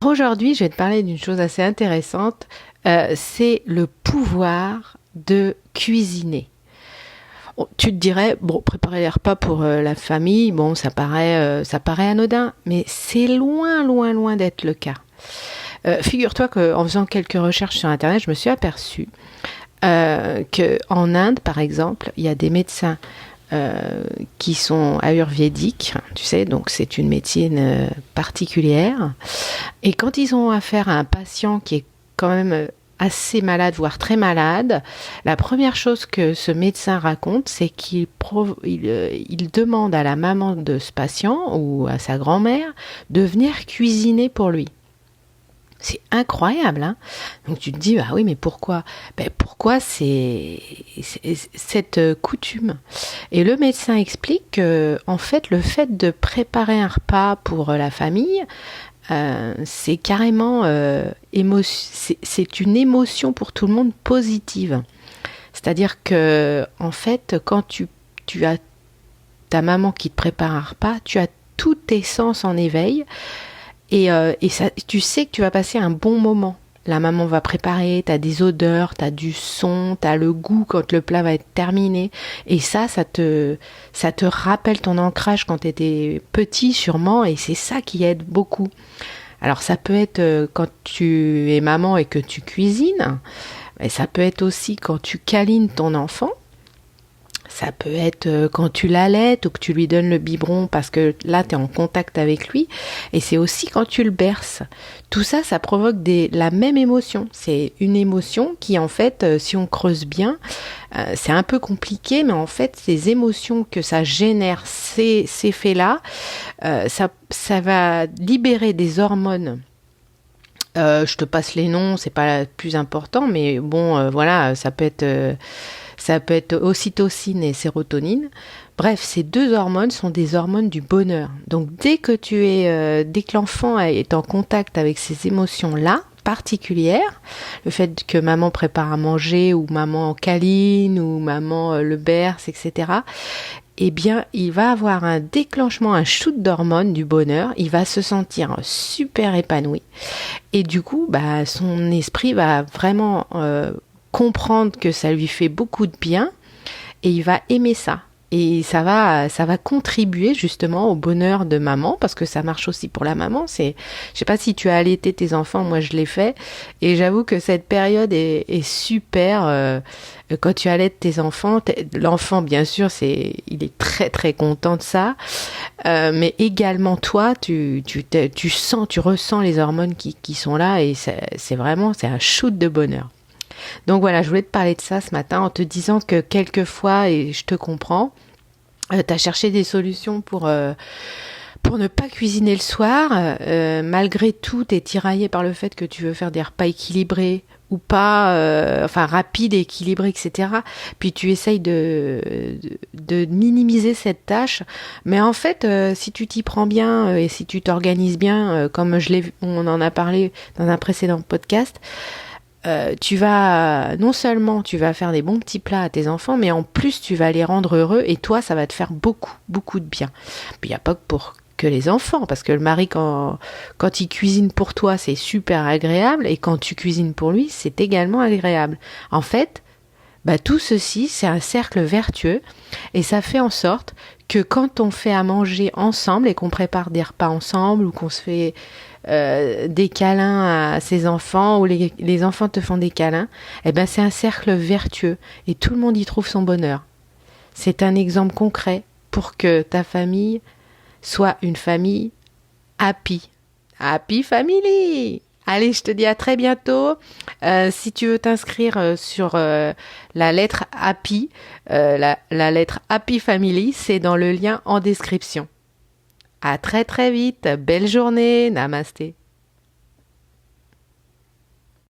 Aujourd'hui, je vais te parler d'une chose assez intéressante, c'est le pouvoir de cuisiner. Tu te dirais, bon, préparer les repas pour la famille, bon, ça paraît anodin, mais c'est loin, loin, loin d'être le cas. Figure-toi qu'en faisant quelques recherches sur Internet, je me suis aperçue qu'en Inde, par exemple, il y a des médecins qui sont ayurvédiques, tu sais, donc c'est une médecine particulière. Et quand ils ont affaire à un patient qui est quand même assez malade, voire très malade, la première chose que ce médecin raconte, c'est il demande à la maman de ce patient ou à sa grand-mère de venir cuisiner pour lui. C'est incroyable, hein. Donc tu te dis, ah oui, mais pourquoi? Pourquoi c'est cette coutume? Et le médecin explique que, en fait, le fait de préparer un repas pour la famille, c'est carrément c'est une émotion pour tout le monde positive. C'est-à-dire que, en fait, quand tu as ta maman qui te prépare un repas, tu as tous tes sens en éveil et ça, tu sais que tu vas passer un bon moment. La maman va préparer, t'as des odeurs, t'as du son, t'as le goût quand le plat va être terminé. Et ça te rappelle ton ancrage quand t'étais petit sûrement, et c'est ça qui aide beaucoup. Alors ça peut être quand tu es maman et que tu cuisines, mais ça peut être aussi quand tu câlines ton enfant. Ça peut être quand tu l'allaites ou que tu lui donnes le biberon parce que là, tu es en contact avec lui. Et c'est aussi quand tu le berces. Tout ça, ça provoque la même émotion. C'est une émotion qui, en fait, si on creuse bien, c'est un peu compliqué, mais en fait, ces émotions que ça génère, ces faits-là, ça va libérer des hormones. Je te passe les noms, c'est pas le plus important, mais bon, voilà, ça peut être ocytocine et sérotonine. Bref, ces deux hormones sont des hormones du bonheur. Donc dès que l'enfant est en contact avec ces émotions-là particulières, le fait que maman prépare à manger ou maman câline ou maman le berce, etc., eh bien, il va avoir un déclenchement, un shoot d'hormones du bonheur. Il va se sentir super épanoui. Et du coup, son esprit va vraiment comprendre que ça lui fait beaucoup de bien et il va aimer ça. Et ça va contribuer justement au bonheur de maman, parce que ça marche aussi pour la maman. Je sais pas si tu as allaité tes enfants, moi je l'ai fait, et j'avoue que cette période est super. Quand tu allaites tes enfants, l'enfant bien sûr, il est très très content de ça, mais également toi, tu ressens les hormones qui sont là, et c'est un shoot de bonheur. Donc voilà, je voulais te parler de ça ce matin en te disant que quelquefois, et je te comprends, tu as cherché des solutions pour ne pas cuisiner le soir. Malgré tout, tu es tiraillé par le fait que tu veux faire des repas équilibrés ou pas, enfin rapides, équilibrés, etc. Puis tu essayes de minimiser cette tâche. Mais en fait, si tu t'y prends bien et si tu t'organises bien, comme on en a parlé dans un précédent podcast, non seulement tu vas faire des bons petits plats à tes enfants, mais en plus tu vas les rendre heureux et toi ça va te faire beaucoup, beaucoup de bien. Puis il n'y a pas que pour que les enfants, parce que le mari quand il cuisine pour toi c'est super agréable et quand tu cuisines pour lui c'est également agréable. En fait, tout ceci c'est un cercle vertueux et ça fait en sorte que quand on fait à manger ensemble et qu'on prépare des repas ensemble ou qu'on se fait des câlins à ses enfants ou les enfants te font des câlins, c'est un cercle vertueux et tout le monde y trouve son bonheur. C'est un exemple concret pour que ta famille soit une famille happy. Happy family! Allez, je te dis à très bientôt. Si tu veux t'inscrire sur la lettre Happy, la lettre Happy Family, c'est dans le lien en description. À très très vite. Belle journée. Namasté.